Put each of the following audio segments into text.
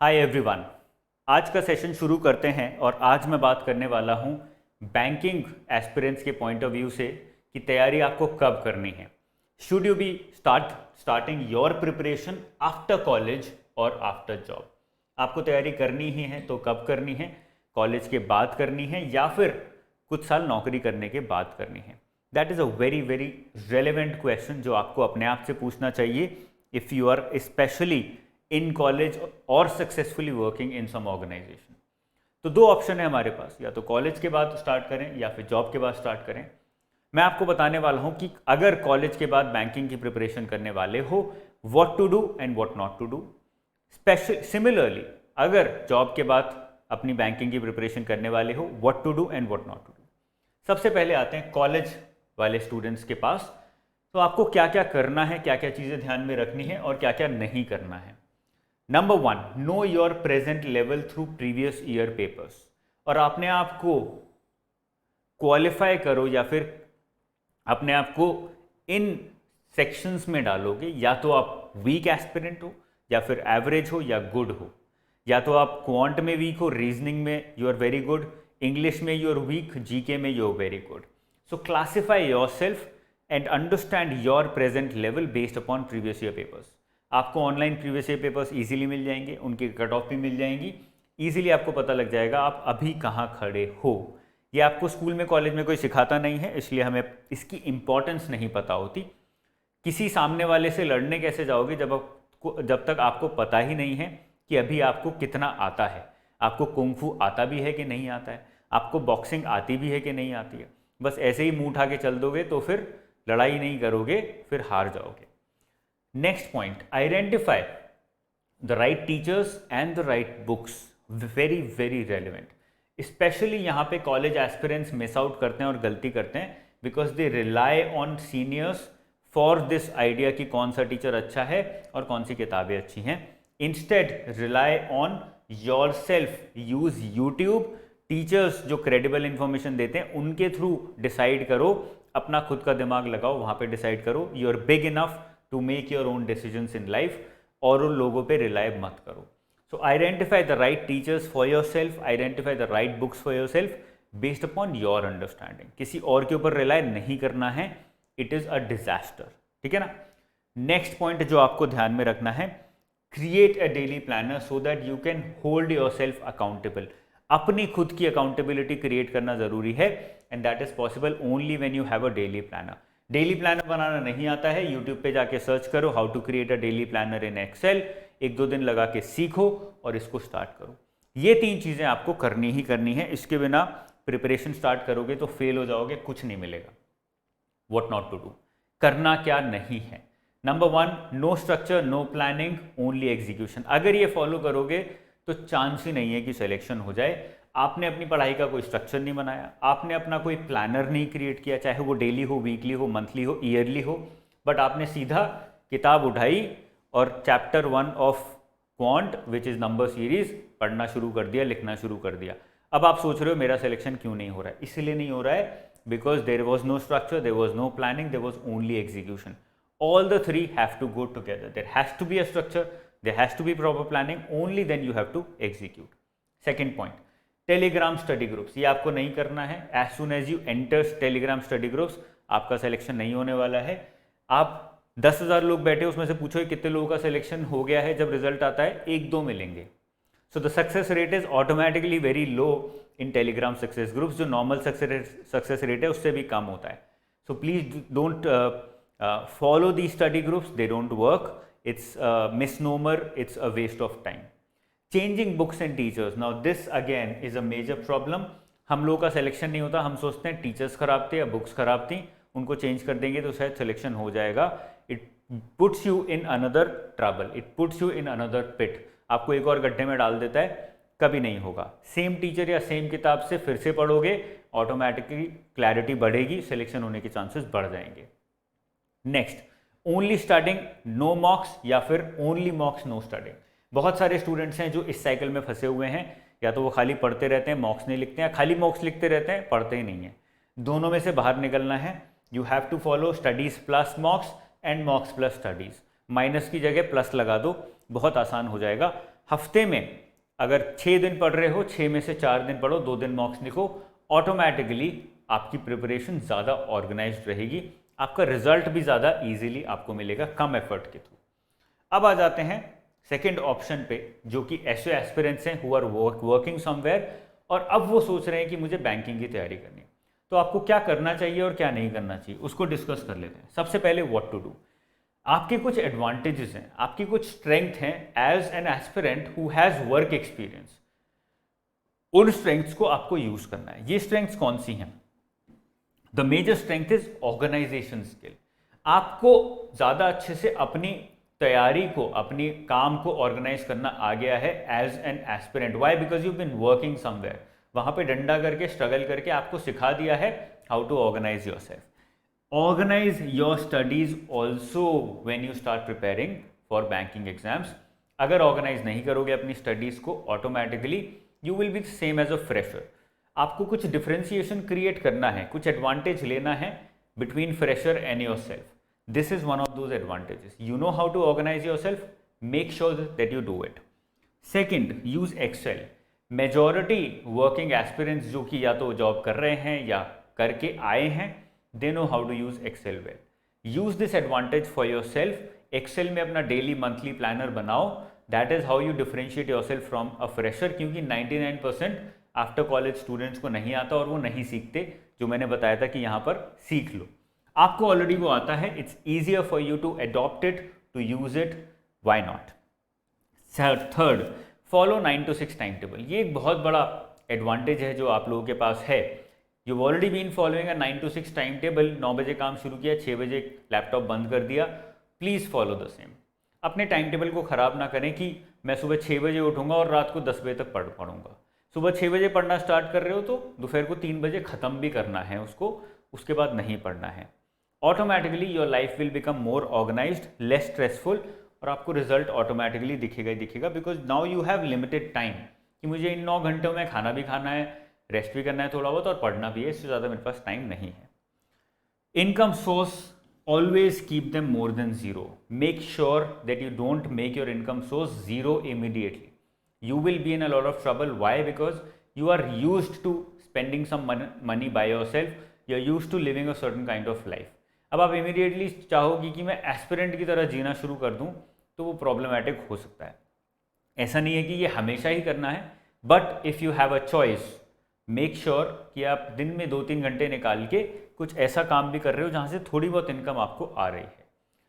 Hi everyone. आज का session शुरू करते हैं और आज मैं बात करने वाला हूं बैंकिंग एस्पिरेंट्स के पॉइंट ऑफ व्यू से कि तैयारी आपको कब करनी है। Should you be starting your preparation after college और आफ्टर जॉब। आपको तैयारी करनी ही है तो कब करनी है, कॉलेज के बाद करनी है या फिर कुछ साल नौकरी करने के बाद करनी है। That is a very very relevant question जो आपको अपने आप से पूछना चाहिए if you are specially in college और successfully working in some organisation. तो दो ऑप्शन है हमारे पास, या तो कॉलेज के बाद स्टार्ट करें या फिर जॉब के बाद स्टार्ट करें। मैं आपको बताने वाला हूं कि अगर कॉलेज के बाद बैंकिंग की प्रिपरेशन करने वाले हो, what to do and what not to do. Similarly अगर जॉब के बाद अपनी बैंकिंग की प्रिपरेशन करने वाले हो, what to do and what not to do. सबसे पहले आते हैं कॉलेज वाले स्टूडेंट्स के पास। तो आपको क्या क्या करना है, क्या क्या चीज़ें ध्यान में रखनी है और क्या क्या नहीं करना है। Number 1, know your present level through previous year papers. और अपने आप को क्वालिफाई करो या फिर अपने आप को इन सेक्शंस में डालोगे, या तो आप वीक एस्पिरेंट हो या फिर एवरेज हो या गुड हो। या तो आप क्वांट में वीक हो, रीजनिंग में you are very good, English में यू आर वीक, जीके में you are very good. So classify your self and understand your present level based upon previous year papers. आपको online previous year papers easily मिल जाएंगे, उनकी cut off भी मिल जाएंगी। Easily आपको पता लग जाएगा आप अभी कहाँ खड़े हो। ये आपको स्कूल में कॉलेज में कोई सिखाता नहीं है, इसलिए हमें इसकी इंपॉर्टेंस नहीं पता होती। किसी सामने वाले से लड़ने कैसे जाओगे जब तक आपको पता ही नहीं है कि अभी आपको कितना आता है। आपको कुंग-फू आता भी है कि नहीं आता है, आपको बॉक्सिंग आती भी है कि नहीं आती है। बस ऐसे ही मुंह उठा के चल दोगे तो फिर लड़ाई नहीं करोगे, फिर हार जाओगे। Next point, identify the right teachers and the right books. Very very relevant. Specially यहाँ पे कॉलेज एस्पिरेंट्स मिस आउट करते हैं और गलती करते हैं because they rely on seniors for this idea कि कौन सा टीचर अच्छा है और कौन सी किताबें अच्छी हैं। Instead rely on your self, use YouTube. Teachers जो क्रेडिबल इंफॉर्मेशन देते हैं उनके थ्रू डिसाइड करो, अपना खुद का दिमाग लगाओ, वहाँ पे डिसाइड करो। You are big enough to make your own decisions in life, और उन लोगों पे रिलाई मत करो। So identify the right teachers for yourself, identify the right books for yourself based upon your understanding. किसी और के ऊपर रिलाई नहीं करना है, इट इज़ अ डिजास्टर। ठीक है ना। नेक्स्ट पॉइंट जो आपको ध्यान में रखना है, create a daily planner so that you can hold your self accountable. अपनी खुद की अकाउंटेबिलिटी क्रिएट करना जरूरी है and that is possible only when you have a daily planner. Daily planner बनाना नहीं आता है, यूट्यूब पे जाके सर्च करो how to create a daily planner in Excel. 1-2 दिन लगा के सीखो और इसको स्टार्ट करो। ये 3 चीज़ें आपको करनी ही करनी है, इसके बिना प्रिपरेशन स्टार्ट करोगे तो फेल हो जाओगे, कुछ नहीं मिलेगा। व्हाट नॉट टू डू, करना क्या नहीं है। Number 1, no structure, no planning, only execution. अगर ये फॉलो करोगे तो चांस ही नहीं है कि सिलेक्शन हो जाए। आपने अपनी पढ़ाई का कोई स्ट्रक्चर नहीं बनाया, आपने अपना कोई प्लानर नहीं क्रिएट किया, चाहे वो डेली हो, वीकली हो, मंथली हो, ईयरली हो, बट आपने सीधा किताब उठाई और chapter 1 of quant which is number series पढ़ना शुरू कर दिया, लिखना शुरू कर दिया। अब आप सोच रहे हो मेरा सिलेक्शन क्यों नहीं हो रहा है। इसलिए नहीं हो रहा है because there was no structure, there was no planning, there was only execution. All the 3 have to go together. There has to be a structure, there has to be proper planning, only then you have to execute. Second point, Telegram study groups. ये आपको नहीं करना है। As soon as you enter Telegram study groups, आपका selection नहीं होने वाला है। आप 10,000 लोग बैठे, उसमें से पूछो कितने लोगों का सिलेक्शन हो गया है। जब रिजल्ट आता है 1-2 मिलेंगे। So the success rate is automatically very low in Telegram success groups. जो नॉर्मल सक्सेस रेट है उससे भी कम होता है। So please don't follow these study groups, they don't work, it's a misnomer, it's a waste of time. Changing books and teachers, now this again is a major problem. हम लोगों का selection नहीं होता, हम सोचते हैं टीचर्स खराब थे या बुक्स खराब थी, उनको चेंज कर देंगे तो शायद सिलेक्शन हो जाएगा। It puts you in another trouble, it puts you in another pit. आपको एक और गड्ढे में डाल देता है, कभी नहीं होगा। सेम टीचर या सेम किताब से फिर से पढ़ोगे, ऑटोमेटिकली क्लैरिटी बढ़ेगी, सिलेक्शन होने के चांसेस बढ़ जाएंगे। Next, only studying no mocks या फिर ओनली मॉक्स नो स्टडिंग। बहुत सारे स्टूडेंट्स हैं जो इस साइकिल में फंसे हुए हैं, या तो वो खाली पढ़ते रहते हैं, मॉक्स नहीं लिखते हैं, खाली मॉक्स लिखते रहते हैं, पढ़ते ही नहीं है। दोनों में से बाहर निकलना है। You have to follow studies plus mocks and mocks plus studies. Minus की जगह प्लस लगा दो, बहुत आसान हो जाएगा। हफ्ते में अगर 6 दिन पढ़ रहे हो, 6 में से 4 दिन पढ़ो, 2 दिन मॉक्स लिखो, ऑटोमेटिकली आपकी प्रिपरेशन ज़्यादा ऑर्गेनाइज्ड रहेगी, आपका रिजल्ट भी ज़्यादा इजीली आपको मिलेगा कम एफर्ट के थ्रू। अब आ जाते हैं सेकेंड ऑप्शन पे, जो कि ऐसे एस्पिरेंट्स हैं हु आर वर्किंग समवेयर और अब वो सोच रहे हैं कि मुझे बैंकिंग की तैयारी करनी है। तो आपको क्या करना चाहिए और क्या नहीं करना चाहिए उसको डिस्कस कर लेते हैं। सबसे पहले व्हाट टू डू। आपके कुछ एडवांटेजेस हैं, आपकी कुछ स्ट्रेंथ हैं as an aspirant who has work experience. उन स्ट्रेंथ्स को आपको यूज करना है। ये स्ट्रेंथ्स कौन सी हैं? The major strength is organization skill. आपको ज़्यादा अच्छे से अपनी तैयारी को, अपनी काम को ऑर्गेनाइज करना आ गया है as an aspirant. Why? Because you been working somewhere. वहाँ पे डंडा करके, स्ट्रगल करके आपको सिखा दिया है how to organize yourself. Organize your studies also when you start preparing for banking exams. अगर ऑर्गेनाइज नहीं करोगे अपनी स्टडीज़ को, automatically you will be same as a fresher. आपको कुछ डिफ्रेंसिएशन क्रिएट करना है, कुछ एडवांटेज लेना है between fresher and yourself. This is one of those advantages. You know how to organize yourself, make sure that you do it. Second, use Excel. Majority working aspirants जो कि या तो job कर रहे हैं या करके आए हैं, they know how to use Excel well. Use this advantage for yourself. Excel में अपना डेली मंथली प्लानर बनाओ। That is how you differentiate yourself from a fresher, क्योंकि 99% आफ्टर कॉलेज स्टूडेंट्स को नहीं आता और वो नहीं सीखते, जो मैंने बताया था कि यहाँ पर सीख लो। आपको ऑलरेडी वो आता है, it's easier for you to adopt it, to use it, why not. Third, follow 9 to 6 time table. ये एक बहुत बड़ा एडवांटेज है जो आप लोगों के पास है। You already been following a 9 to 6 time table. 9 बजे काम शुरू किया, 6 बजे लैपटॉप बंद कर दिया। Please follow the same. अपने टाइम टेबल को ख़राब ना करें कि मैं सुबह 6 बजे उठूंगा और रात को 10 बजे तक पढ़ूंगा। सुबह 6 बजे पढ़ना स्टार्ट कर रहे हो तो दोपहर को 3 बजे ख़त्म भी करना है उसको, उसके बाद नहीं पढ़ना है। Automatically your life will become more organized, less stressful, और आपको रिजल्ट ऑटोमेटिकली दिखेगा ही दिखेगा। Because now you have limited time कि मुझे इन 9 घंटों में खाना भी खाना है, रेस्ट भी करना है थोड़ा बहुत, और पढ़ना भी है, इससे ज़्यादा मेरे पास टाइम नहीं है। Income source, always keep them more than zero. Make sure that you don't make your income source zero immediately. You will be in a lot of trouble. Why? Because you are used to spending some money by yourself, you are used to living a certain kind of life. अब आप immediately चाहोगी कि मैं aspirant की तरह जीना शुरू कर दूँ, तो वो प्रॉब्लमेटिक हो सकता है। ऐसा नहीं है कि ये हमेशा ही करना है, but if you have a choice, make sure कि आप दिन में 2-3 घंटे निकाल के कुछ ऐसा काम भी कर रहे हो जहाँ से थोड़ी बहुत इनकम आपको आ रही है।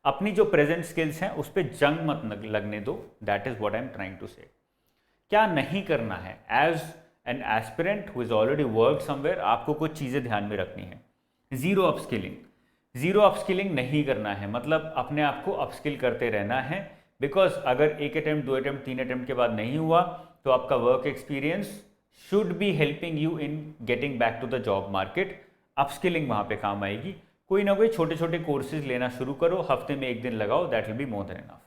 अपनी जो प्रेजेंट स्किल्स हैं उस पर जंग मत लगने दो। That is what I am trying to say. क्या नहीं करना है? As an aspirant who is already work somewhere, आपको कुछ चीज़ें ध्यान में रखनी है। Zero upskilling. ज़ीरो अपस्किलिंग नहीं करना है, मतलब अपने आप को अपस्किल करते रहना है। बिकॉज अगर 1 अटेम्प्ट, 2 अटेम्प्ट, 3 अटेम्प्ट के बाद नहीं हुआ तो आपका work experience should be helping you in getting back to the job market. Upskilling वहाँ पे काम आएगी। कोई ना कोई छोटे छोटे कोर्सेज लेना शुरू करो, हफ्ते में 1 दिन लगाओ, that will be more than enough.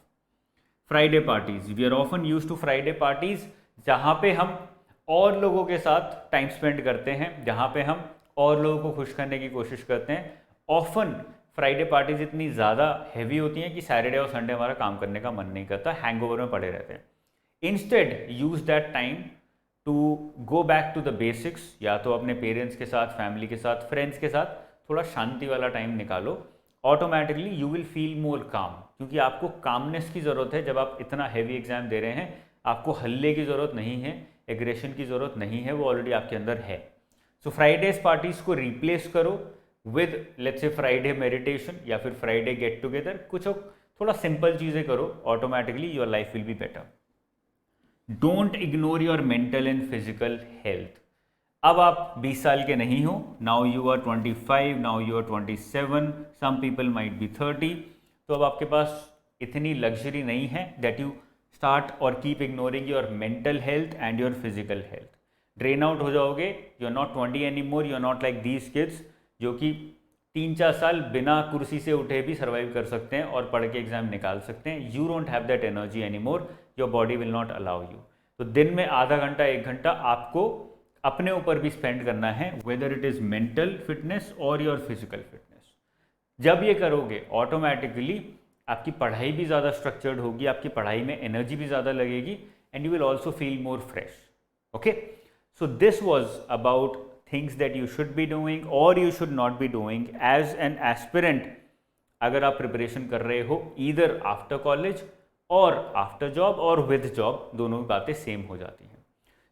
Friday parties, we are often use to Friday parties, जहाँ पे हम और लोगों के साथ टाइम स्पेंड करते हैं, जहाँ पे हम और लोगों को खुश करने की कोशिश करते हैं। ऑफन फ्राइडे पार्टीज इतनी ज़्यादा हैवी होती हैं कि सैटरडे और संडे हमारा काम करने का मन नहीं करता, हैंगओवर में पड़े रहते हैं। Instead use that time to go back to the basics, या तो अपने पेरेंट्स के साथ, फैमिली के साथ, फ्रेंड्स के साथ थोड़ा शांति वाला टाइम निकालो। ऑटोमेटिकली यू विल फील मोर काम, क्योंकि आपको कामनेस की ज़रूरत है। जब आप इतना हैवी एग्जाम दे रहे हैं, आपको हल्ले की ज़रूरत नहीं है, एग्रेशन की ज़रूरत नहीं है, वो ऑलरेडी आपके अंदर है। सो फ्राइडेज पार्टीज को रिप्लेस करो with let's say Friday meditation या फिर फ्राइडे गेट टुगेदर। कुछ थोड़ा सिंपल चीज़ें करो, automatically your life will be better. Don't ignore your mental and physical health. अब आप 20 साल के नहीं हो, now you are 25, now you are 27, some people might be 30। तो अब आपके पास इतनी लग्जरी नहीं है दैट यू स्टार्ट और keep ignoring your mental health and your physical health. Drain out हो जाओगे। You are not 20 any more, you are not like these kids जो कि 3-4 साल बिना कुर्सी से उठे भी सर्वाइव कर सकते हैं और पढ़ के एग्जाम निकाल सकते हैं। You don't have that energy any more, your body will not allow you. तो दिन में आधा घंटा 1 घंटा आपको अपने ऊपर भी स्पेंड करना है, whether it is mental fitness और योर फिजिकल फिटनेस। जब ये करोगे ऑटोमेटिकली आपकी पढ़ाई भी ज़्यादा स्ट्रक्चर्ड होगी, आपकी पढ़ाई में एनर्जी भी ज़्यादा लगेगी, and you will also feel more fresh. Okay, so this was about things that you should be doing or you should not be doing as an aspirant अगर आप प्रिपरेशन कर रहे हो ईदर आफ्टर कॉलेज और after job और with job, दोनों बातें same हो जाती हैं।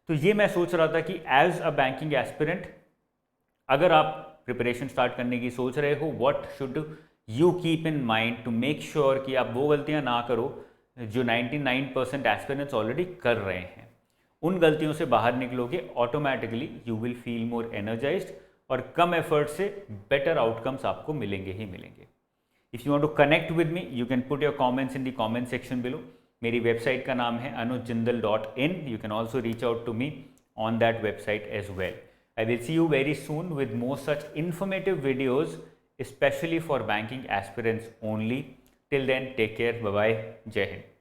तो ये मैं सोच रहा था कि एज अ बैंकिंग एस्पिरेंट अगर आप प्रिपरेशन स्टार्ट करने की सोच रहे हो, what should you keep in mind to make sure कि आप वो गलतियां ना करो जो 99% एस्पिरेंट्स ऑलरेडी कर रहे हैं। उन गलतियों से बाहर निकलोगे, automatically you will feel more energized और कम एफर्ट से बेटर आउटकम्स आपको मिलेंगे ही मिलेंगे। If you want to connect with me, you can put your comments in the comment section below. मेरी वेबसाइट का नाम है anujjindal.in. You can also reach out to me on that website as well. I will see you very soon with more such informative videos, especially for banking aspirants only. Till then, take care. Bye bye. Jai Hind.